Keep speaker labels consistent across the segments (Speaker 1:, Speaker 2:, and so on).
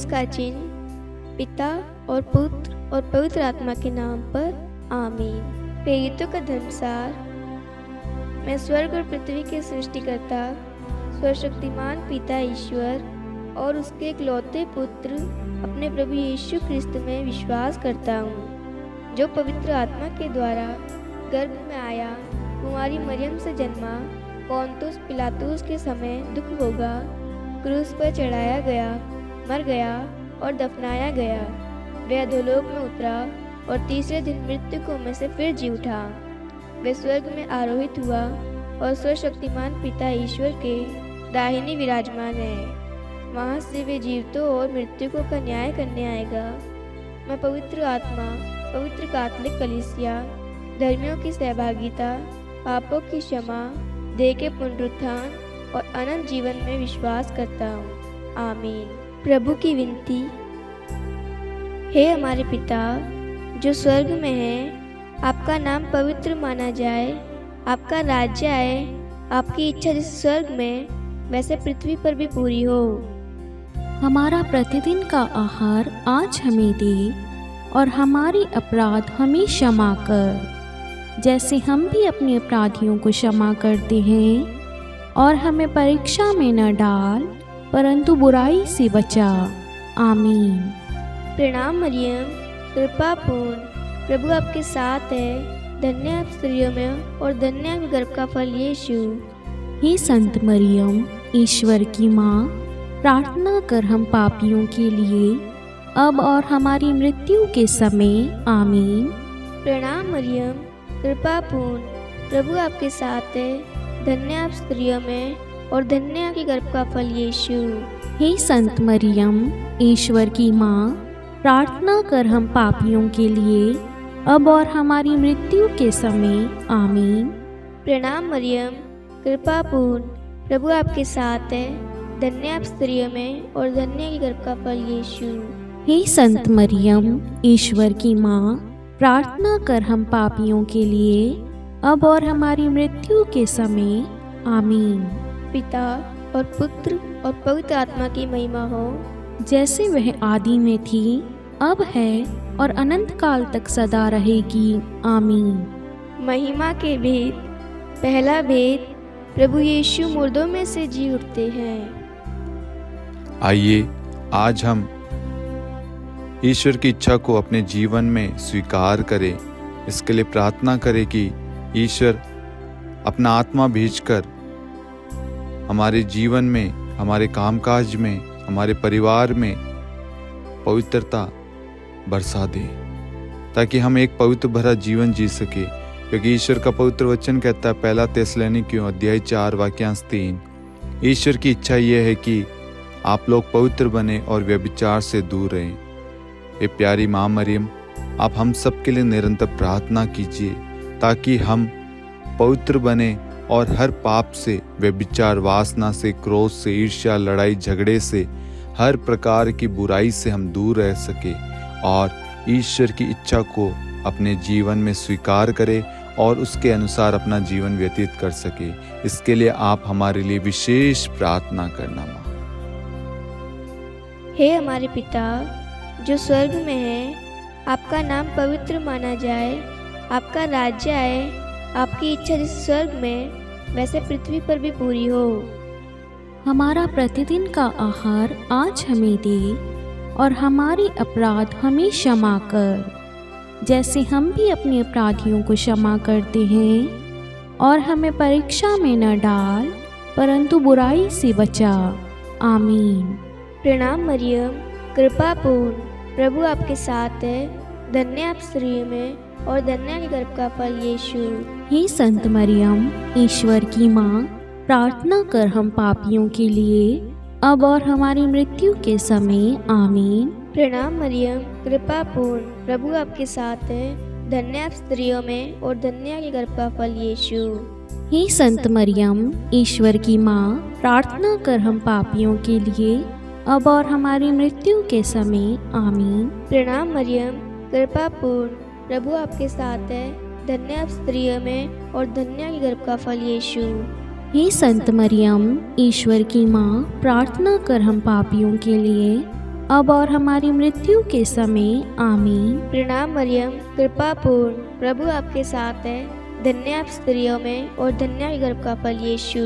Speaker 1: इसका चिन्ह पिता और पुत्र और पवित्र आत्मा के नाम पर आमीन। प्रेरितों का धर्मसार। मैं स्वर्ग और पृथ्वी के सृष्टिकर्ता सर्वशक्तिमान पिता ईश्वर और उसके इकलौते पुत्र अपने प्रभु यीशु ख्रिस्त में विश्वास करता हूँ, जो पवित्र आत्मा के द्वारा गर्भ में आया, कुमारी मरियम से जन्मा, पोंतुस पिलातुस के समय दुख भोगा, क्रूस पर चढ़ाया गया, मर गया और दफनाया गया। वह अधोलोक में उतरा और तीसरे दिन मृतकों में से फिर जी उठा। वह स्वर्ग में आरोहित हुआ और सर्वशक्तिमान पिता ईश्वर के दाहिने विराजमान है। वहाँ से वे जीवितों और मृतकों का न्याय करने आएगा। मैं पवित्र आत्मा, पवित्र कैथोलिक कलीसिया, धर्मियों की सहभागिता, पापों की क्षमा, देह के पुनरुत्थान और अनंत जीवन में विश्वास करता हूँ। आमीन। प्रभु की विनती। हे हमारे पिता जो स्वर्ग में है, आपका नाम पवित्र माना जाए, आपका राज्य आए, आपकी इच्छा जैसे स्वर्ग में वैसे पृथ्वी पर भी पूरी हो।
Speaker 2: हमारा प्रतिदिन का आहार आज हमें दे और हमारी अपराध हमें क्षमा कर, जैसे हम भी अपने अपराधियों को क्षमा करते हैं, और हमें परीक्षा में न डाल परंतु बुराई से बचा। आमीन।
Speaker 1: प्रणाम मरियम, कृपा पूर्ण, प्रभु आपके साथ है, धन्य आप स्त्रियों में और धन्य आपके गर्भ का फल यीशु।
Speaker 2: हे संत मरियम, ईश्वर की माँ, प्रार्थना कर हम पापियों के लिए अब और हमारी मृत्यु के समय। आमीन।
Speaker 1: प्रणाम मरियम, कृपा पूर्ण, प्रभु आपके साथ है, धन्य आप स्त्रियों में और धन्य आपके गर्भ का फल यीशु।
Speaker 2: हे संत मरियम, ईश्वर की माँ, प्रार्थना कर हम पापियों के लिए अब और हमारी मृत्यु के समय। आमीन।
Speaker 1: प्रणाम मरियम, कृपा पूर्ण, प्रभु आपके साथ है, धन्य आप स्त्रियों में और धन्य आपके गर्भ का फल यीशु।
Speaker 2: हे संत मरियम, ईश्वर की माँ, प्रार्थना कर हम पापियों के लिए अब और हमारी मृत्यु के समय। आमीन।
Speaker 1: पिता और पुत्र और पवित्र आत्मा की महिमा हो,
Speaker 2: जैसे वह आदि में थी, अब है और अनंत काल तक सदा रहेगी। आमीन।
Speaker 1: महिमा के भेद। पहला भेद, प्रभु यीशु मुर्दों में से जी उठते हैं।
Speaker 3: आइए आज हम ईश्वर की इच्छा को अपने जीवन में स्वीकार करें। इसके लिए प्रार्थना करें कि ईश्वर अपना आत्मा भेजकर हमारे जीवन में, हमारे कामकाज में, हमारे परिवार में पवित्रता बरसा दे, ताकि हम एक पवित्र भरा जीवन जी सके। क्योंकि ईश्वर का पवित्र वचन कहता है, पहला थिस्सलुनीकियों अध्याय 4 वाक्यांश 3, ईश्वर की इच्छा यह है कि आप लोग पवित्र बने और व्यभिचार से दूर रहें। ये प्यारी माँ मरियम, आप हम सब के लिए निरंतर प्रार्थना कीजिए ताकि हम पवित्र बने और हर पाप से, व्यभिचार, वासना से, क्रोध से, ईर्ष्या, लड़ाई झगड़े से, हर प्रकार की बुराई से हम दूर रह सके और ईश्वर की इच्छा को अपने जीवन में स्वीकार करें और उसके अनुसार अपना जीवन व्यतीत कर सके। इसके लिए आप हमारे लिए विशेष प्रार्थना करना। माँ,
Speaker 1: हे हमारे पिता जो स्वर्ग में है, आपका नाम पवित्र माना जाए, आपका राज्य आए, आपकी इच्छा जैसे स्वर्ग में वैसे पृथ्वी पर भी पूरी हो।
Speaker 2: हमारा प्रतिदिन का आहार आज हमें दे और हमारे अपराध हमें क्षमा कर, जैसे हम भी अपने अपराधियों को क्षमा करते हैं, और हमें परीक्षा में न डाल परंतु बुराई से बचा। आमीन।
Speaker 1: प्रणाम मरियम, कृपा पूर्ण, प्रभु आपके साथ है, धन्य आप स्त्रियों में और धन्य आपके गर्भ का फल यीशु।
Speaker 2: हे संत मरियम, ईश्वर की माँ, प्रार्थना कर हम पापियों के लिए अब और हमारी मृत्यु के समय। आमीन।
Speaker 1: प्रणाम मरियम, कृपा पूर्ण, प्रभु आपके साथ है, धन्य आप स्त्रियों में और धन्य आपके गर्भ का फल यीशु।
Speaker 2: हे संत मरियम, ईश्वर की माँ, प्रार्थना कर हम पापियों के लिए अब और हमारी मृत्यु के समय। आमीन।
Speaker 1: प्रणाम मरियम, कृपा पूर्ण, प्रभु आपके साथ है, धन्य आप स्त्रियों में और धन्य आपके गर्भ का फल यीशु।
Speaker 2: हे संत मरियम, ईश्वर की माँ, प्रार्थना कर हम पापियों के लिए अब और हमारी मृत्यु के समय आमीन।
Speaker 1: प्रणाम मरियम, कृपा पूर्ण, प्रभु आपके साथ है। धन्य आप स्त्रियों में और धन्य है गर्भ का फल यीशु।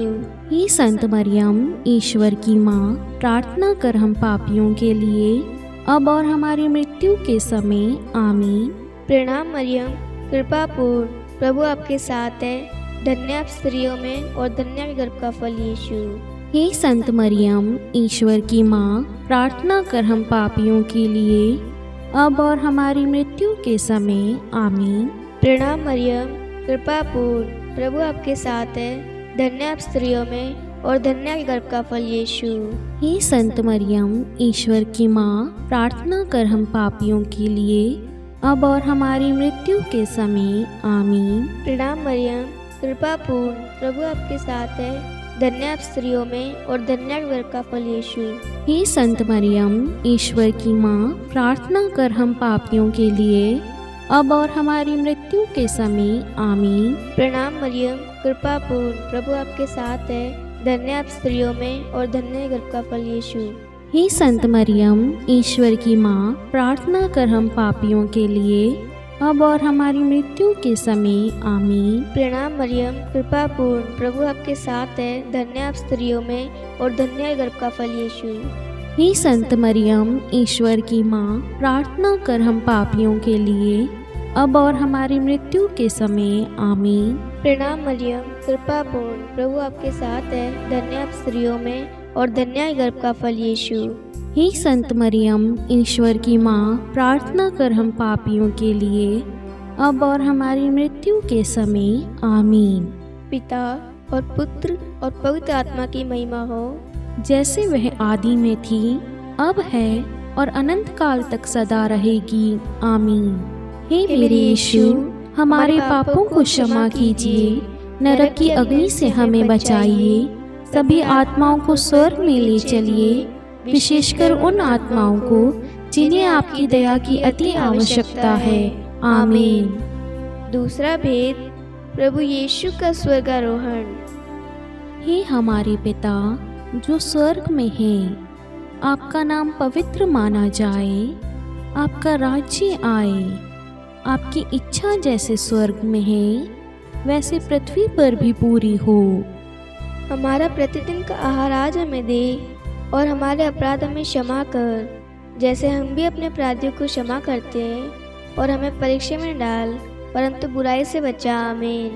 Speaker 2: हे संत मरियम, ईश्वर की माँ, प्रार्थना कर हम पापियों के लिए, अब और हमारी मृत्यु के समय आमीन।
Speaker 1: प्रणाम मरियम, कृपा पूर्ण, प्रभु आपके साथ है। धन्य आप स्त्रियों में और धन्य है गर्भ का फल यीशु।
Speaker 2: हे संत मरियम, ईश्वर की माँ, प्रार्थना कर हम पापियों के लिए, अब और हमारी मृत्यु के समय आमीन।
Speaker 1: प्रणाम मरियम, कृपा पूर्ण, प्रभु आपके साथ है। धन्य आप स्त्रियों में और धन्य है गर्भ का फल यीशु।
Speaker 2: हे संत मरियम, ईश्वर की माँ, प्रार्थना कर हम पापियों के लिए, अब और हमारी मृत्यु के समय आमीन।
Speaker 1: प्रणाम मरियम, कृपा पूर्ण, प्रभु आपके साथ है। धन्य आप स्त्रियों में और धन्य है गर्भ का फल यीशु।
Speaker 2: हे संत मरियम, ईश्वर की माँ, प्रार्थना कर हम पापियों के लिए, अब और हमारी मृत्यु के समय आमीन।
Speaker 1: प्रणाम मरियम, कृपा पूर्ण, प्रभु आपके साथ है। धन्य आप स्त्रियों में और धन्य है गर्भ का फल यीशु।
Speaker 2: हे संत मरियम, ईश्वर की माँ, प्रार्थना कर हम पापियों के लिए, अब और हमारी मृत्यु के समय आमीन।
Speaker 1: प्रणाम मरियम, कृपा पूर्ण, प्रभु आपके साथ है। धन्य आप स्त्रियों में और धन्य है गर्भ का फल यीशु।
Speaker 2: हे संत मरियम, ईश्वर की माँ, प्रार्थना कर हम पापियों के लिए, अब और हमारी मृत्यु के समय आमीन।
Speaker 1: प्रणाम मरियम, कृपा पूर्ण, प्रभु आपके साथ है। धन्य आप स्त्रियों में और धन्य है गर्भ का फल यीशु।
Speaker 2: हे संत मरियम, ईश्वर की माँ, प्रार्थना कर हम पापियों के लिए, अब और हमारी मृत्यु के समय आमीन।
Speaker 1: पिता और पुत्र और पवित्र आत्मा की महिमा हो,
Speaker 2: जैसे वह आदि में थी, अब है और अनंत काल तक सदा रहेगी, आमीन। हे मेरे यीशु, हमारे पापों को क्षमा कीजिए, नरक की अग्नि से हमें बचाइए, सभी आत्माओं को स्वर्ग में ले चलिए, विशेषकर उन आत्माओं को जिन्हें आपकी दया की अति आवश्यकता है, आमीन।
Speaker 1: दूसरा भेद, प्रभु यीशु का स्वर्गारोहण।
Speaker 2: हे हमारे पिता जो स्वर्ग में है, आपका नाम पवित्र माना जाए, आपका राज्य आए, आपकी इच्छा जैसे स्वर्ग में है वैसे पृथ्वी पर भी पूरी हो।
Speaker 1: हमारा प्रतिदिन का आहार आज हमें दे, और हमारे अपराध हमें क्षमा कर, जैसे हम भी अपने अपराधियों को क्षमा करते हैं, और हमें परीक्षा में डाल, परंतु बुराई से बचा, आमीन।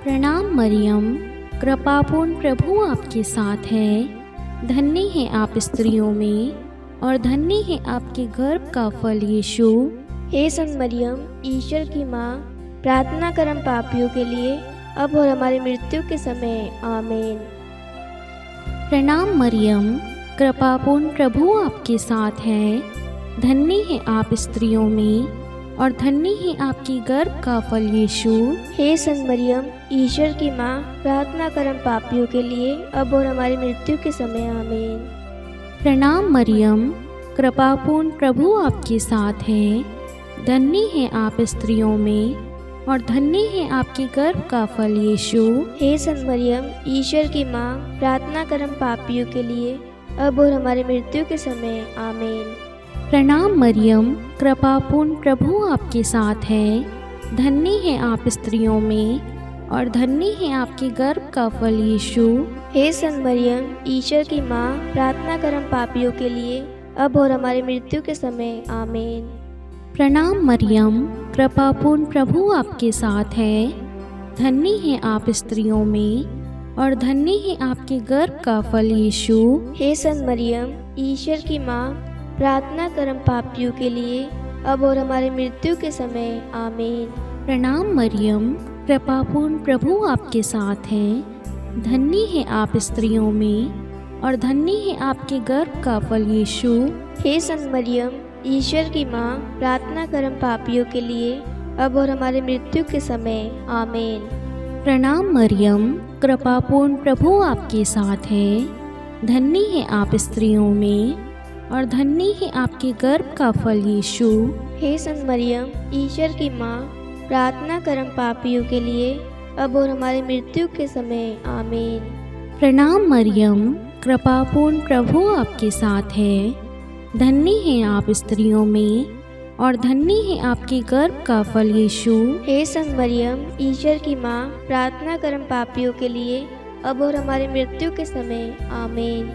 Speaker 2: प्रणाम मरियम, कृपापूर्ण, प्रभु आपके साथ है। धन्य है आप स्त्रियों में, और धन्य है आपके गर्भ का फल यीशु।
Speaker 1: हे संत मरियम, ईश्वर की माँ, प्रार्थना कर हम पापियों के लिए, अब और हमारी मृत्यु के समय, आमीन।
Speaker 2: प्रणाम मरियम, कृपापूर्ण, प्रभु आपके साथ है। धन्य है आप स्त्रियों में, और धन्य है आपकी गर्भ का फल यीशु।
Speaker 1: हे संत मरियम, ईश्वर की माँ, प्रार्थना कर हम पापियों के लिए, अब और हमारी मृत्यु के समय, आमीन।
Speaker 2: प्रणाम मरियम, कृपापूर्ण, प्रभु आपके साथ है। धन्य है आप स्त्रियों में, और धन्य है आपके गर्भ का फल यीशु।
Speaker 1: हे संत मरियम, ईश्वर की माँ, प्रार्थना कर हम पापियों के लिए, अब और हमारी मृत्यु के समय, आमीन।
Speaker 2: प्रणाम मरियम, कृपापूर्ण, प्रभु आपके साथ है। धन्य है आप स्त्रियों में, और धन्य है आपके गर्भ का फल यीशु।
Speaker 1: हे संत मरियम, ईश्वर की माँ, प्रार्थना कर हम पापियों के लिए, अब और हमारी मृत्यु के समय, आमीन।
Speaker 2: प्रणाम मरियम, कृपापूर्ण, प्रभु आपके साथ है। धन्य है आप स्त्रियों में, और धन्य है आपके गर्भ का फल यीशु।
Speaker 1: हे संत मरियम, ईश्वर की माँ, प्रार्थना कर हम पापियों के लिए, अब और हमारी मृत्यु के समय, आमीन।
Speaker 2: प्रणाम मरियम, कृपापूर्ण, प्रभु आपके साथ है। धन्य है आप स्त्रियों में, और धन्य है आपके गर्भ का फल यीशु।
Speaker 1: हे संत मरियम, ईश्वर की माँ, प्रार्थना कर हम पापियों के लिए, अब और हमारे मृत्यु के समय, आमीन।
Speaker 2: प्रणाम मरियम, कृपापूर्ण, प्रभु आपके साथ है। धन्य है आप स्त्रियों में, और धन्य है आपके गर्भ का फल यीशु।
Speaker 1: हे संत मरियम, ईश्वर की माँ, प्रार्थना कर हम पापियों के लिए, अब और हमारी मृत्यु के समय, आमीन।
Speaker 2: प्रणाम मरियम, कृपापूर्ण, प्रभु आपके साथ है। धन्य हैं आप स्त्रियों में और धन्य है आपके गर्भ का फल यीशु।
Speaker 1: हे संत मरियम, ईश्वर की माँ, प्रार्थना कर हम पापियों के लिए, अब और हमारी मृत्यु के समय। आमीन।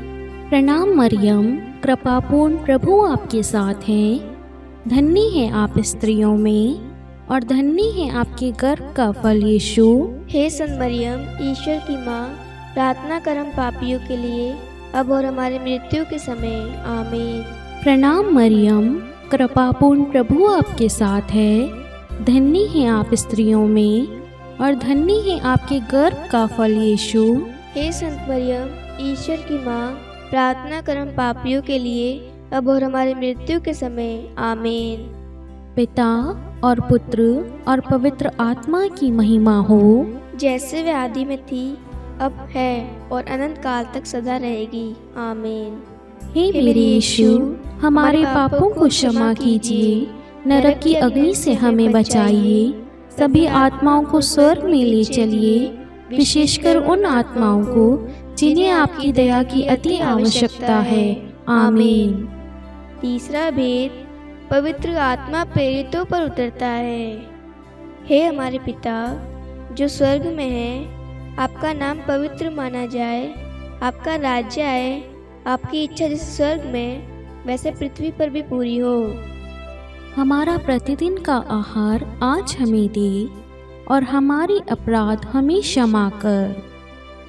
Speaker 2: प्रणाम मरियम, कृपापूर्ण प्रभु आपके साथ हैं। धन्य है आप स्त्रियों में और धन्य है आपके गर्भ का फल यीशु।
Speaker 1: हे संत मरियम, ईश्वर की माँ, प्रार्थना कर हम पापियों के लिए, अब और हमारी मृत्यु के समय। आमीन।
Speaker 2: प्रणाम मरियम, कृपापूर्ण प्रभु आपके साथ है। धन्य है आप स्त्रियों में और धन्य है आपके गर्भ का फल यीशु।
Speaker 1: हे संत मरियम, ईश्वर की माँ, प्रार्थना कर हम पापियों के लिए, अब और हमारी मृत्यु के समय। आमीन।
Speaker 2: पिता और पुत्र और पवित्र आत्मा की महिमा हो,
Speaker 1: जैसे वे आदि में थी, अब है और अनंत काल तक सदा रहेगी। आमीन।
Speaker 2: हे मेरे यीशु, हमारे पापों को क्षमा कीजिए, नरक की अग्नि से हमें बचाइए, सभी आत्माओं को स्वर्ग में ले चलिए, विशेषकर उन आत्माओं को जिन्हें आपकी दया की अति आवश्यकता है। आमीन।
Speaker 1: तीसरा भेद, पवित्र आत्मा प्रेरितों पर उतरता है। हे हमारे पिता जो स्वर्ग में है, आपका नाम पवित्र माना जाए, आपका राज्य आए, आपकी इच्छा जैसे स्वर्ग में वैसे पृथ्वी पर भी पूरी हो।
Speaker 2: हमारा प्रतिदिन का आहार आज हमें दे और हमारे अपराध हमें क्षमा कर,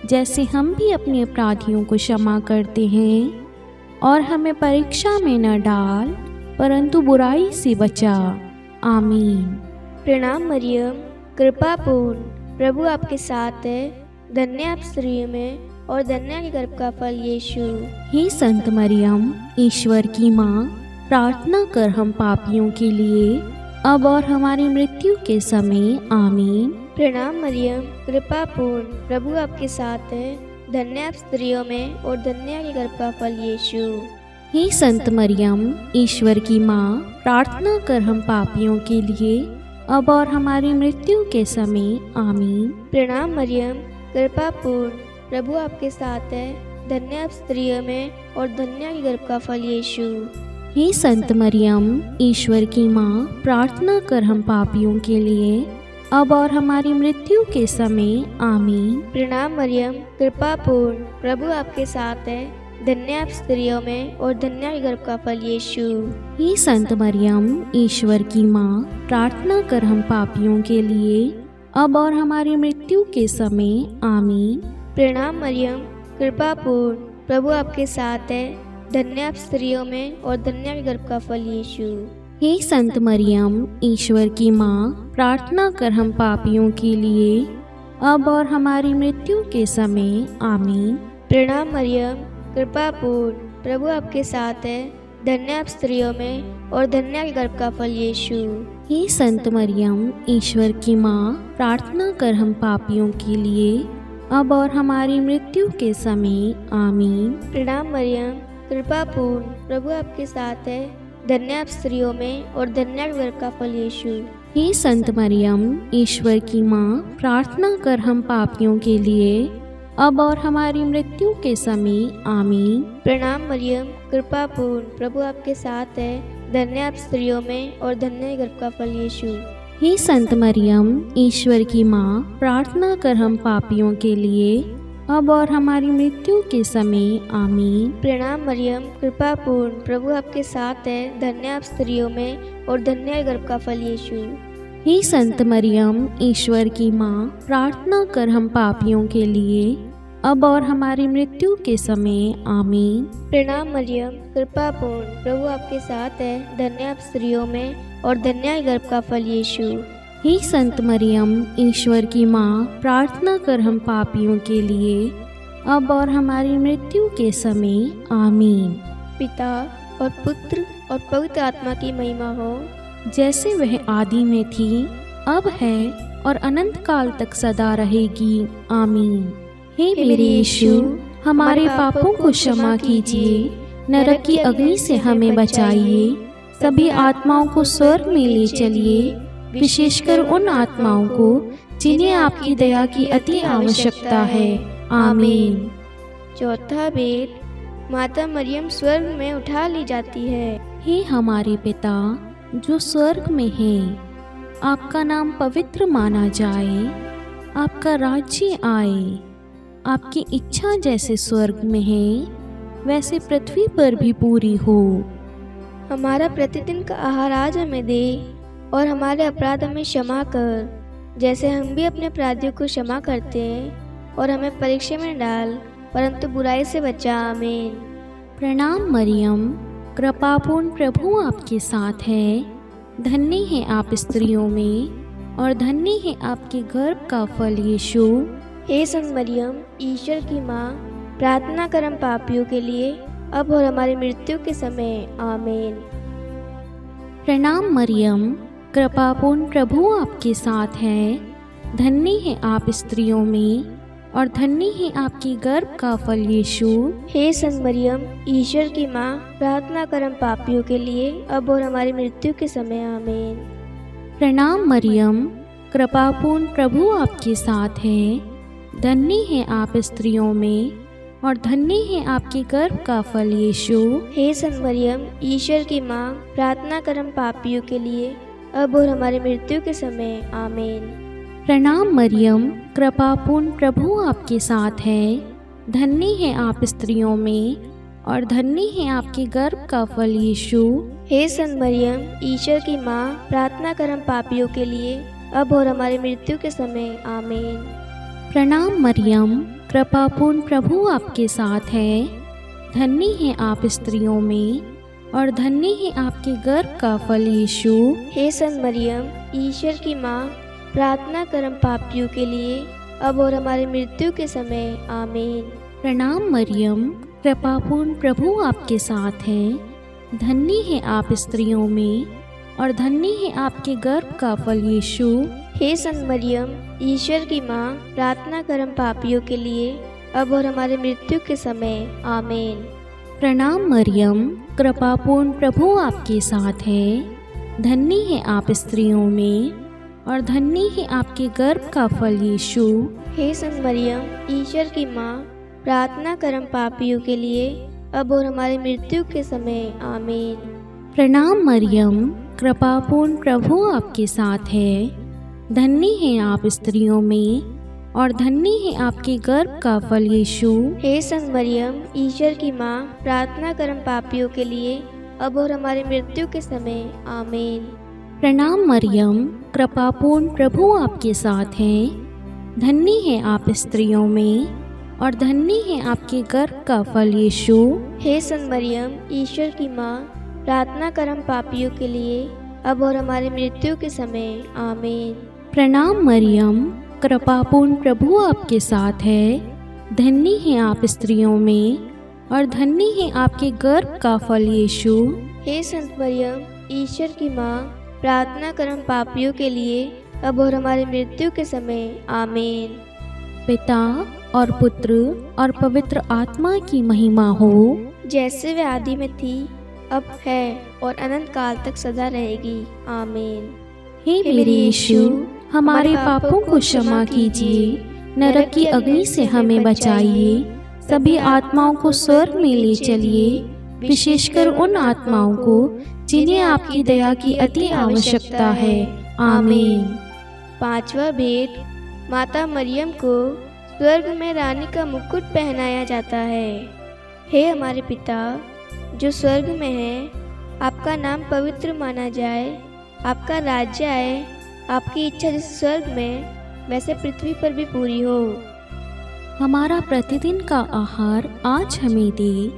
Speaker 2: जैसे हम भी अपने अपराधियों को क्षमा करते हैं, और हमें परीक्षा में न डाल परंतु बुराई से बचा। आमीन।
Speaker 1: प्रणाम मरियम, कृपा पूर्ण, प्रभु आपके साथ है। धन्य आप स्त्रियों में और धन्य के गर्भ का फल यीशु।
Speaker 2: हे संत मरियम, ईश्वर की माँ, प्रार्थना कर हम पापियों के लिए, अब और हमारी मृत्यु के समय। आमीन।
Speaker 1: प्रणाम मरियम, कृपा पूर्ण, प्रभु आपके साथ है। धन्य आप स्त्रियों में और धन्य के गर्भ का फल यीशु।
Speaker 2: हे संत मरियम, ईश्वर की माँ, प्रार्थना कर हम पापियों के लिए, अब और हमारी मृत्यु के समय। आमीन।
Speaker 1: प्रणाम मरियम, कृपा पूर्ण, प्रभु आपके साथ है। धन्य आप स्त्रियों में और धन्य के गर्भ का फल यीशु।
Speaker 2: हे संत मरियम, ईश्वर की माँ, प्रार्थना कर हम पापियों के लिए, अब और हमारी मृत्यु के समय। आमीन।
Speaker 1: प्रणाम मरियम, कृपा पूर्ण, प्रभु आपके साथ है। धन्य आप स्त्रियों में और धन्य के गर्भ का फल यीशु।
Speaker 2: हे संत मरियम, ईश्वर की माँ, प्रार्थना कर हम पापियों के लिए, अब और हमारी मृत्यु के समय। आमीन।
Speaker 1: प्रणाम मरियम, कृपा पूर्ण, प्रभु आपके साथ है। धन्य आप स्त्रियों में और धन्य के गर्भ का फल यीशु।
Speaker 2: हे संत मरियम, ईश्वर की माँ, प्रार्थना कर हम पापियों के लिए, अब और हमारी मृत्यु के समय। आमीन।
Speaker 1: प्रणाम मरियम, कृपा पूर्ण, प्रभु आपके साथ है। धन्य आप स्त्रियों में और धन्य के गर्भ का फल यीशु।
Speaker 2: हे संत मरियम, ईश्वर की माँ, प्रार्थना कर हम पापियों के लिए, अब और हमारी मृत्यु के समय। आमीन।
Speaker 1: प्रणाम मरियम, कृपा पूर्ण, प्रभु आपके साथ है। धन्य आप स्त्रियों में और धन्य के गर्भ का फल यीशु।
Speaker 2: हे संत मरियम, ईश्वर की माँ, प्रार्थना कर हम पापियों के लिए, अब और हमारी मृत्यु के समय। आमीन।
Speaker 1: प्रणाम मरियम, कृपा पूर्ण, प्रभु आपके साथ है। धन्य आप स्त्रियों में और धन्य के गर्भ का फल यीशु।
Speaker 2: हे संत मरियम, ईश्वर की माँ, प्रार्थना कर हम पापियों के लिए, अब और हमारी मृत्यु के समय। आमीन।
Speaker 1: प्रणाम मरियम, कृपा पूर्ण, प्रभु आपके साथ है। धन्य आप स्त्रियों में और धन्य के गर्भ का फल यीशु।
Speaker 2: हे संत मरियम, ईश्वर की माँ, प्रार्थना कर हम पापियों के लिए, अब और हमारी मृत्यु के समय। आमीन।
Speaker 1: प्रणाम मरियम, कृपा पूर्ण, प्रभु आपके साथ है। धन्य आप स्त्रियों में और धन्य के गर्भ का फल यीशु।
Speaker 2: हे संत मरियम, ईश्वर की माँ, प्रार्थना कर हम पापियों के लिए, अब और हमारी मृत्यु के समय। आमीन।
Speaker 1: पिता और पुत्र और पवित्र आत्मा की महिमा हो,
Speaker 2: जैसे वह आदि में थी, अब है और अनंत काल तक सदा रहेगी। आमीन। हे मेरे यीशु, हमारे पापों को क्षमा कीजिए, नरक की अग्नि से हमें बचाइए, सभी आत्माओं को स्वर्ग में ले चलिए, विशेषकर उन आत्माओं को जिन्हें आपकी दया की अति आवश्यकता है। आमीन।
Speaker 1: चौथा भेद, माता मरियम स्वर्ग में उठा ली जाती है।
Speaker 2: हे हमारे पिता जो स्वर्ग में है, आपका नाम पवित्र माना जाए, आपका राज्य आए, आपकी इच्छा जैसे स्वर्ग में है वैसे पृथ्वी पर भी पूरी हो।
Speaker 1: हमारा प्रतिदिन का आहार आज हमें दे, और हमारे अपराध हमें क्षमा कर, जैसे हम भी अपने अपराधियों को क्षमा करते हैं, और हमें परीक्षा में डाल, परंतु बुराई से बचा। आमीन।
Speaker 2: प्रणाम मरियम, कृपापूर्ण प्रभु आपके साथ है, धन्य है आप स्त्रियों में और धन्य है आपके गर्भ का फल यीशु।
Speaker 1: हे संत मरियम, ईश्वर की माँ, प्रार्थना कर हम पापियों के लिए, अब और हमारी मृत्यु के समय। आमीन।
Speaker 2: प्रणाम मरियम, कृपापूर्ण प्रभु आपके साथ है, धन्य है आप स्त्रियों में और धन्य है आपके गर्भ का फल यीशु।
Speaker 1: हे संत मरियम, ईश्वर की माँ, प्रार्थना कर हम पापियों के लिए, अब और हमारी मृत्यु के समय। आमीन।
Speaker 2: प्रणाम मरियम, कृपापूर्ण प्रभु आपके साथ है, धन्य है आप स्त्रियों में और धन्य है आपके गर्भ का फल यीशु।
Speaker 1: हे संत मरियम, ईश्वर की माँ, प्रार्थना कर हम पापियों के लिए, अब और हमारी मृत्यु के समय। आमीन।
Speaker 2: प्रणाम मरियम, कृपापूर्ण प्रभु आपके साथ है, धन्य है आप स्त्रियों में और धन्य है आपके गर्भ का फल यीशु।
Speaker 1: हे संत मरियम, ईश्वर की माँ, प्रार्थना कर हम पापियों के लिए, अब और हमारी मृत्यु के समय। आमीन।
Speaker 2: प्रणाम मरियम, कृपापूर्ण प्रभु आपके साथ है, धन्य है आप स्त्रियों में और धन्य है आपके गर्भ का फल यीशु।
Speaker 1: हे संत मरियम, ईश्वर की माँ, प्रार्थना कर हम पापियों के लिए, अब और हमारी मृत्यु के समय। आमीन।
Speaker 2: प्रणाम मरियम, कृपापूर्ण प्रभु आपके साथ है, धन्य है आप स्त्रियों में और धन्य है आपके गर्भ का फल यीशु।
Speaker 1: हे संत मरियम, ईश्वर की माँ, प्रार्थना कर हम पापियों के लिए, अब और हमारी मृत्यु के समय। आमीन।
Speaker 2: प्रणाम मरियम, कृपापूर्ण प्रभु आपके साथ है, धन्य है आप स्त्रियों में और धन्य है आपके गर्भ का फल यीशु।
Speaker 1: हे संत मरियम, ईश्वर की माँ, प्रार्थना कर हम पापियों के लिए, अब और हमारी मृत्यु के समय। आमीन।
Speaker 2: प्रणाम मरियम, कृपापूर्ण प्रभु आपके साथ है, धन्य है आप स्त्रियों में और धन्य है आपके गर्भ का फल यीशु।
Speaker 1: हे संत मरियम, ईश्वर की माँ, प्रार्थना कर हम पापियों के लिए, अब और हमारी मृत्यु के समय। आमीन।
Speaker 2: प्रणाम मरियम, कृपापूर्ण प्रभु आपके साथ है, धन्य है आप स्त्रियों में और धन्य है आपके गर्भ का फल यीशु।
Speaker 1: हे संत मरियम, ईश्वर की माँ, प्रार्थना कर हम पापियों के लिए, अब और हमारी मृत्यु के समय। आमीन।
Speaker 2: प्रणाम मरियम, कृपापूर्ण प्रभु आपके साथ है, धन्य है आप स्त्रियों में और धन्य है आपके गर्भ का फल यीशु।
Speaker 1: हे संत मरियम, ईश्वर की माँ, प्रार्थना कर हम पापियों के लिए, अब और हमारी मृत्यु के समय। आमीन।
Speaker 2: पिता और पुत्र और पवित्र आत्मा की महिमा हो,
Speaker 1: जैसे वे आदि में थी, अब है और अनंत काल तक सदा रहेगी। आमीन।
Speaker 2: हे मेरे यीशु, हमारे पापों को क्षमा कीजिए, नरक की अग्नि से हमें बचाइए, सभी आत्माओं को स्वर्ग में ले चलिए, विशेषकर उन आत्माओं को जिन्हें आपकी दया की अति आवश्यकता है। आमीन।
Speaker 1: पांचवा भेद, माता मरियम को स्वर्ग में रानी का मुकुट पहनाया जाता है। हे हमारे पिता जो स्वर्ग में है, आपका नाम पवित्र माना जाए, आपका राज्य आए, आपकी इच्छा जैसे स्वर्ग में वैसे पृथ्वी पर भी पूरी हो।
Speaker 2: हमारा प्रतिदिन का आहार आज हमें दे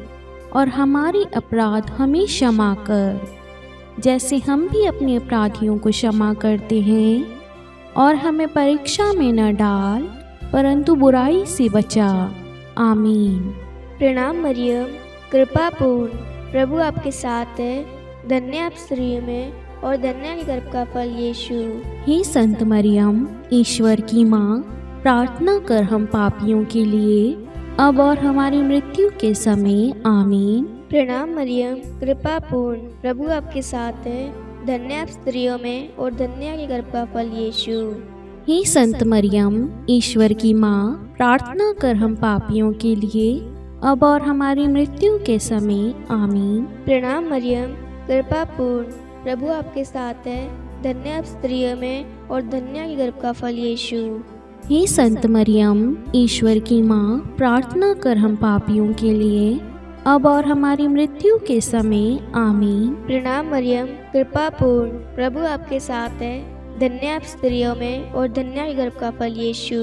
Speaker 2: और हमारे अपराध हमें क्षमा कर, जैसे हम भी अपने अपराधियों को क्षमा करते हैं, और हमें परीक्षा में न डाल परंतु बुराई से बचा। आमीन।
Speaker 1: प्रणाम मरियम, कृपा पूर्ण, प्रभु आपके साथ है, धन्य आप स्त्रियों में और धन्य के गर्भ का फल यीशु।
Speaker 2: हे संत मरियम, ईश्वर की माँ, प्रार्थना कर हम पापियों के लिए, अब और हमारी मृत्यु के समय। आमीन।
Speaker 1: प्रणाम मरियम, कृपा पूर्ण, प्रभु आपके साथ है, धन्य आप स्त्रियों में और धन्य के गर्भ का फल यीशु।
Speaker 2: हे संत मरियम, ईश्वर की माँ, प्रार्थना कर हम पापियों के लिए, अब और हमारी मृत्यु के समय आमीन।
Speaker 1: प्रणाम मरियम, कृपा पूर्ण, प्रभु आपके साथ है। धन्य आप स्त्रियों में और धन्य आपके गर्भ का फल यीशु।
Speaker 2: हे संत मरियम, ईश्वर की माँ, प्रार्थना कर हम पापियों के लिए, अब और हमारी मृत्यु के समय आमीन।
Speaker 1: प्रणाम मरियम, कृपा पूर्ण, प्रभु आपके साथ है। धन्य आप स्त्रियों में और धन्य आपके गर्भ का फल यीशु।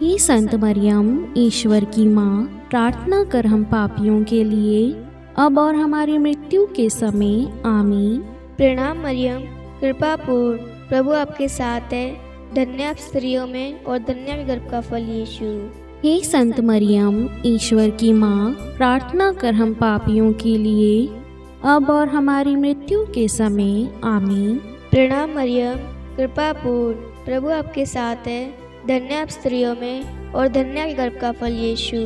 Speaker 2: हे संत मरियम, ईश्वर की माँ, प्रार्थना कर हम पापियों के लिए, अब और हमारी मृत्यु के समय आमीन।
Speaker 1: प्रणाम मरियम, कृपा पूर्ण, प्रभु आपके साथ है। धन्य आप स्त्रियों में और धन्य आपके गर्भ का फल यीशु।
Speaker 2: हे संत मरियम, ईश्वर की माँ, प्रार्थना कर हम पापियों के लिए, अब और हमारी मृत्यु के समय आमीन।
Speaker 1: प्रणाम मरियम, कृपा पूर्ण, प्रभु आपके साथ है। धन्य आप स्त्रियों में और धन्य आपके गर्भ का फल यीशु।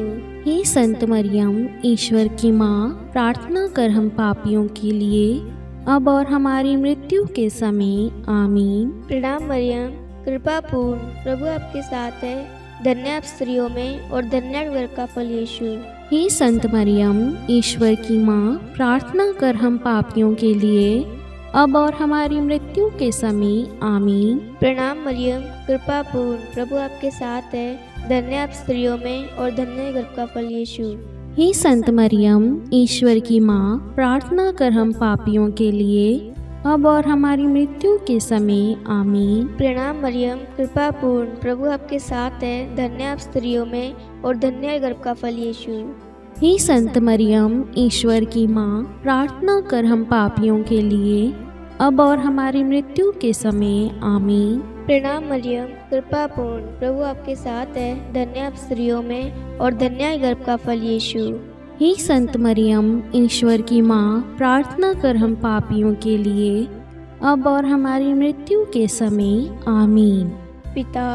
Speaker 2: हे संत मरियम, ईश्वर की माँ, प्रार्थना कर हम पापियों के लिए, अब और हमारी मृत्यु के समय आमीन।
Speaker 1: प्रणाम मरियम, कृपा पूर्ण, प्रभु आपके साथ है। धन्य आप स्त्रियों में और धन्य आपके गर्भ का फल यीशु।
Speaker 2: हे संत मरियम, ईश्वर की माँ, प्रार्थना कर हम पापियों के लिए, अब और हमारी मृत्यु के समय आमीन।
Speaker 1: प्रणाम मरियम, कृपा पूर्ण, प्रभु आपके साथ है। धन्य आप स्त्रियों में और धन्य गर्भ का फल यीशु।
Speaker 2: हे संत मरियम, ईश्वर की माँ, प्रार्थना कर हम पापियों के लिए, अब और हमारी मृत्यु के समय आमीन।
Speaker 1: प्रणाम मरियम, कृपा पूर्ण, प्रभु आपके साथ है। धन्य आप स्त्रियों में और धन्य गर्भ का फल यीशु।
Speaker 2: हे संत मरियम, ईश्वर की माँ, प्रार्थना कर हम पापियों के लिए, अब और हमारी मृत्यु के समय आमीन।
Speaker 1: प्रणाम मरियम, कृपा पूर्ण, प्रभु आपके साथ है। धन्य आप स्त्रियों में और धन्य गर्भ का फल यीशु।
Speaker 2: हे संत मरियम, ईश्वर की माँ, प्रार्थना कर हम पापियों के लिए, अब और हमारी मृत्यु के समय आमीन।
Speaker 1: पिता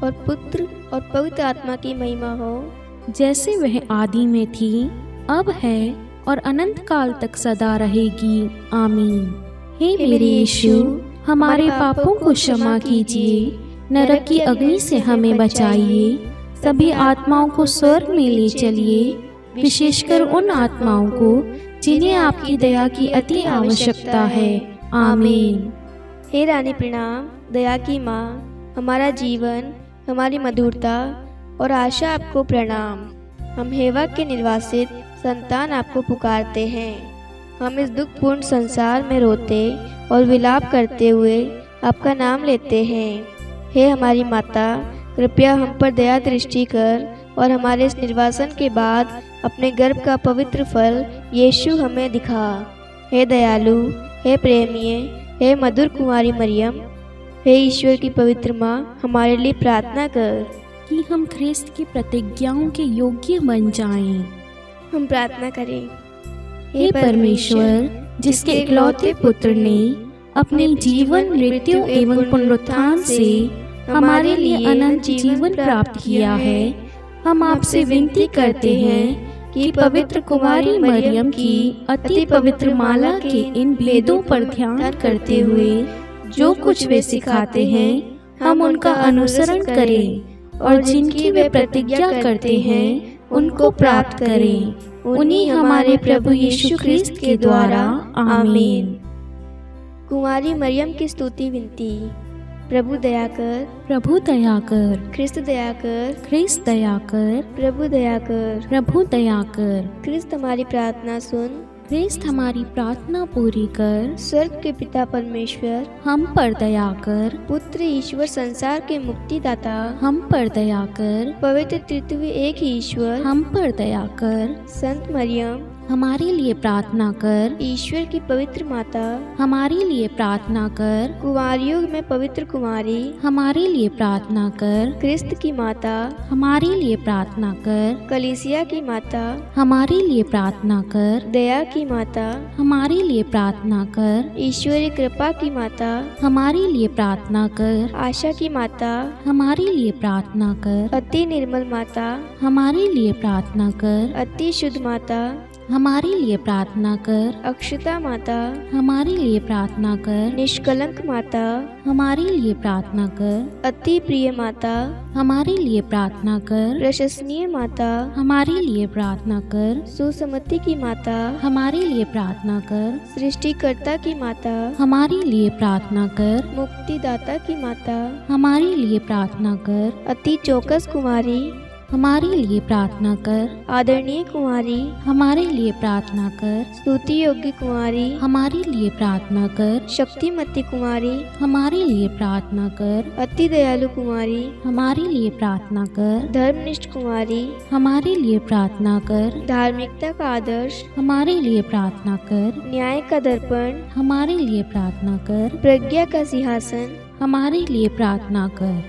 Speaker 1: और पुत्र और पवित्र आत्मा की महिमा हो,
Speaker 2: जैसे वह आदि में थी, अब है और अनंत काल तक सदा रहेगी आमीन। हे मेरे यीशु, हमारे पापों को क्षमा कीजिए, नरक की अग्नि से हमें बचाइए, सभी आत्माओं को स्वर्ग में ले चलिए, विशेषकर उन आत्माओं को जिन्हें आपकी दया की अति आवश्यकता है आमीन।
Speaker 1: हे रानी प्रणाम, दया की माँ, हमारा जीवन, हमारी मधुरता और आशा आपको प्रणाम। हम हेवा के निर्वासित संतान आपको पुकारते हैं। हम इस दुखपूर्ण संसार में रोते और विलाप करते हुए आपका नाम लेते हैं। हे हमारी माता, कृपया हम पर दया दृष्टि कर और हमारे इस निर्वासन के बाद अपने गर्भ का पवित्र फल यीशु हमें दिखा। हे दयालु, हे प्रेमीय, हे मधुर कुमारी मरियम, हे ईश्वर की पवित्र माँ, हमारे लिए प्रार्थना कर
Speaker 2: कि हम ख्रिस्त की प्रतिज्ञाओं के योग्य बन जाएं।
Speaker 1: हम प्रार्थना करें।
Speaker 2: हे परमेश्वर, जिसके इकलौते पुत्र ने अपने जीवन, मृत्यु एवं पुनरुत्थान से हमारे लिए अनंत जीवन प्राप्त किया है, हम आपसे विनती करते हैं कि पवित्र कुमारी मरियम की अति पवित्र माला के इन भेदों पर ध्यान करते हुए जो कुछ वे सिखाते हैं, हम उनका अनुसरण करें और जिनकी वे प्रतिज्ञा करते हैं उनको प्राप्त करें। उन्हीं हमारे प्रभु यीशु ख्रिस्त के द्वारा आमीन।
Speaker 1: कुमारी मरियम की स्तुति विनती। प्रभु दया कर,
Speaker 2: प्रभु दया कर,
Speaker 1: ख्रिस्त दया कर,
Speaker 2: ख्रिस्त दया कर,
Speaker 1: प्रभु दया कर,
Speaker 2: प्रभु दया कर।
Speaker 1: ख्रिस्त हमारी प्रार्थना सुन,
Speaker 2: ख्रिस्त हमारी प्रार्थना पूरी कर।
Speaker 1: स्वर्ग के पिता परमेश्वर,
Speaker 2: हम पर दया कर।
Speaker 1: पुत्र ईश्वर संसार के मुक्तिदाता,
Speaker 2: हम पर दया कर।
Speaker 1: पवित्र तृतीय एक ही ईश्वर,
Speaker 2: हम पर दया कर।
Speaker 1: संत मरियम,
Speaker 2: हमारे लिए प्रार्थना कर।
Speaker 1: ईश्वर की पवित्र माता,
Speaker 2: हमारे लिए प्रार्थना कर।
Speaker 1: कुंवारियों में पवित्र कुमारी,
Speaker 2: हमारे लिए प्रार्थना कर।
Speaker 1: ख्रिस्त की माता,
Speaker 2: हमारे लिए प्रार्थना कर।
Speaker 1: कलीसिया की माता,
Speaker 2: हमारे लिए प्रार्थना कर।
Speaker 1: दया की माता,
Speaker 2: हमारे लिए प्रार्थना कर।
Speaker 1: ईश्वरीय कृपा की माता,
Speaker 2: हमारे लिए प्रार्थना कर।
Speaker 1: आशा की माता,
Speaker 2: हमारे लिए प्रार्थना कर।
Speaker 1: अति निर्मल माता,
Speaker 2: हमारे लिए प्रार्थना कर।
Speaker 1: अति शुद्ध माता,
Speaker 2: हमारे लिए प्रार्थना कर।
Speaker 1: अक्षता माता,
Speaker 2: हमारे लिए प्रार्थना कर।
Speaker 1: निष्कलंक माता,
Speaker 2: हमारे लिए प्रार्थना कर।
Speaker 1: अति प्रिय माता,
Speaker 2: हमारे लिए प्रार्थना कर।
Speaker 1: प्रशंसनीय माता,
Speaker 2: हमारे लिए प्रार्थना कर।
Speaker 1: सुसमति की माता,
Speaker 2: हमारे लिए प्रार्थना कर।
Speaker 1: सृष्टिकर्ता की माता,
Speaker 2: हमारे लिए प्रार्थना कर।
Speaker 1: मुक्तिदाता की माता,
Speaker 2: हमारे लिए प्रार्थना कर।
Speaker 1: अति चौकस कुमारी,
Speaker 2: हमारे लिए प्रार्थना कर।
Speaker 1: आदरणीय कुमारी,
Speaker 2: हमारे लिए प्रार्थना कर।
Speaker 1: स्तुति योग्य कुमारी,
Speaker 2: हमारे लिए प्रार्थना कर।
Speaker 1: शक्तिमती कुमारी,
Speaker 2: हमारे लिए प्रार्थना कर।
Speaker 1: अति दयालु कुमारी,
Speaker 2: हमारे लिए प्रार्थना कर।
Speaker 1: धर्मनिष्ठ कुमारी,
Speaker 2: हमारे लिए प्रार्थना कर।
Speaker 1: धार्मिकता का आदर्श,
Speaker 2: हमारे लिए प्रार्थना कर।
Speaker 1: न्याय का दर्पण,
Speaker 2: हमारे लिए प्रार्थना कर।
Speaker 1: प्रज्ञा का सिंहासन,
Speaker 2: हमारे लिए प्रार्थना कर।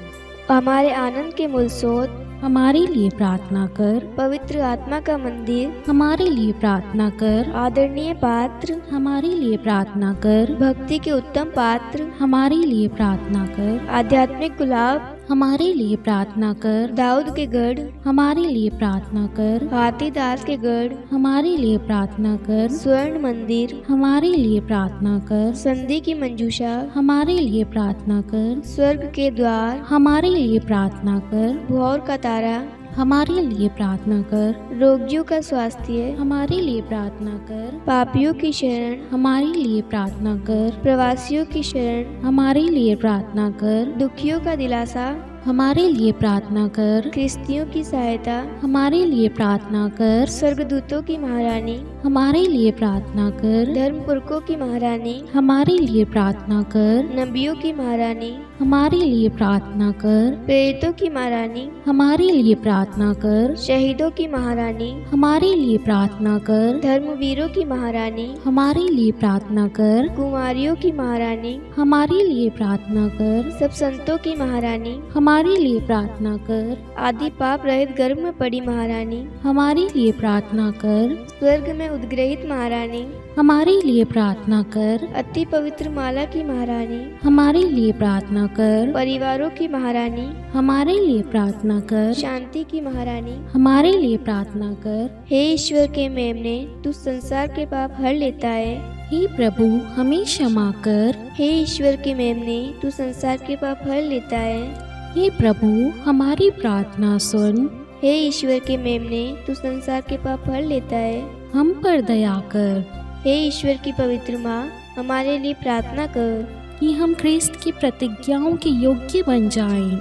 Speaker 1: हमारे आनंद के मूल स्रोत,
Speaker 2: हमारे लिए प्रार्थना कर।
Speaker 1: पवित्र आत्मा का मंदिर,
Speaker 2: हमारे लिए प्रार्थना कर।
Speaker 1: आदरणीय पात्र,
Speaker 2: हमारे लिए प्रार्थना कर।
Speaker 1: भक्ति के उत्तम पात्र,
Speaker 2: हमारे लिए प्रार्थना कर।
Speaker 1: आध्यात्मिक गुलाब,
Speaker 2: हमारे लिए प्रार्थना कर।
Speaker 1: दाऊद के गढ़,
Speaker 2: हमारे लिए प्रार्थना कर।
Speaker 1: हाथीदास के गढ़,
Speaker 2: हमारे लिए प्रार्थना कर।
Speaker 1: स्वर्ण मंदिर,
Speaker 2: हमारे लिए प्रार्थना कर।
Speaker 1: संधि की मंजूषा,
Speaker 2: हमारे लिए प्रार्थना कर।
Speaker 1: स्वर्ग के द्वार,
Speaker 2: हमारे लिए प्रार्थना कर।
Speaker 1: भोर का तारा,
Speaker 2: हमारे लिए प्रार्थना कर।
Speaker 1: रोगियों का स्वास्थ्य,
Speaker 2: हमारे लिए प्रार्थना कर।
Speaker 1: पापियों की शरण,
Speaker 2: हमारे लिए प्रार्थना कर।
Speaker 1: प्रवासियों की शरण,
Speaker 2: हमारे लिए प्रार्थना कर।
Speaker 1: दुखियों का दिलासा,
Speaker 2: हमारे लिए प्रार्थना कर।
Speaker 1: ख्रिस्तियों की सहायता,
Speaker 2: हमारे लिए प्रार्थना कर।
Speaker 1: स्वर्गदूतों की महारानी,
Speaker 2: हमारे लिए प्रार्थना कर।
Speaker 1: धर्मपुरखों की महारानी,
Speaker 2: हमारे लिए प्रार्थना कर।
Speaker 1: नबियों की महारानी,
Speaker 2: हमारे लिए प्रार्थना कर।
Speaker 1: प्रेरितों की महारानी,
Speaker 2: हमारे लिए प्रार्थना कर।
Speaker 1: शहीदों की महारानी,
Speaker 2: हमारे लिए प्रार्थना कर।
Speaker 1: धर्मवीरों की महारानी,
Speaker 2: हमारे लिए प्रार्थना कर।
Speaker 1: कुमारियों की महारानी,
Speaker 2: हमारे लिए प्रार्थना कर।
Speaker 1: सब संतों की महारानी,
Speaker 2: हमारे लिए प्रार्थना कर।
Speaker 1: आदि पाप रहित गर्भ में पड़ी महारानी,
Speaker 2: हमारे लिए प्रार्थना कर।
Speaker 1: स्वर्ग में उद्ग्रहित महारानी,
Speaker 2: हमारे लिए प्रार्थना कर।
Speaker 1: अति पवित्र माला की महारानी,
Speaker 2: हमारे लिए प्रार्थना कर।
Speaker 1: परिवारों की महारानी,
Speaker 2: हमारे लिए प्रार्थना कर।
Speaker 1: शांति की महारानी,
Speaker 2: हमारे लिए प्रार्थना कर।
Speaker 1: हे ईश्वर के मेमने, तू संसार के पाप हर लेता है।
Speaker 2: हे प्रभु, हमें क्षमा कर।
Speaker 1: हे ईश्वर के मेमने, तू संसार के पाप हर लेता है।
Speaker 2: हे प्रभु, हमारी प्रार्थना सुन।
Speaker 1: हे ईश्वर के मेमने, तू संसार के पाप हर लेता है।
Speaker 2: हम पर दया कर।
Speaker 1: हे ईश्वर की पवित्र माँ, हमारे लिए प्रार्थना कर
Speaker 2: कि हम ख्रिस्त की प्रतिज्ञाओं के योग्य बन जाएं।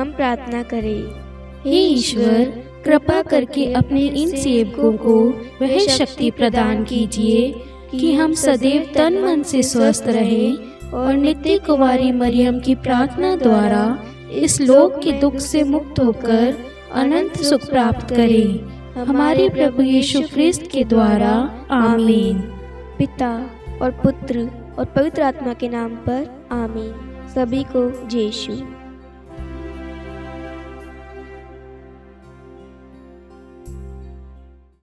Speaker 1: हम प्रार्थना करें।
Speaker 2: हे ईश्वर, कृपा करके अपने इन सेवकों को वह शक्ति प्रदान कीजिए कि हम सदैव तन मन से स्वस्थ रहें और नित्य कुमारी मरियम की प्रार्थना द्वारा इस लोक के दुख से मुक्त होकर अनंत सुख प्राप्त करें। हमारे प्रभु यीशु ख्रिस्त के द्वारा, आमीन।
Speaker 1: पिता और पुत्र और पवित्र आत्मा के नाम पर, आमीन। सभी को जय यीशु।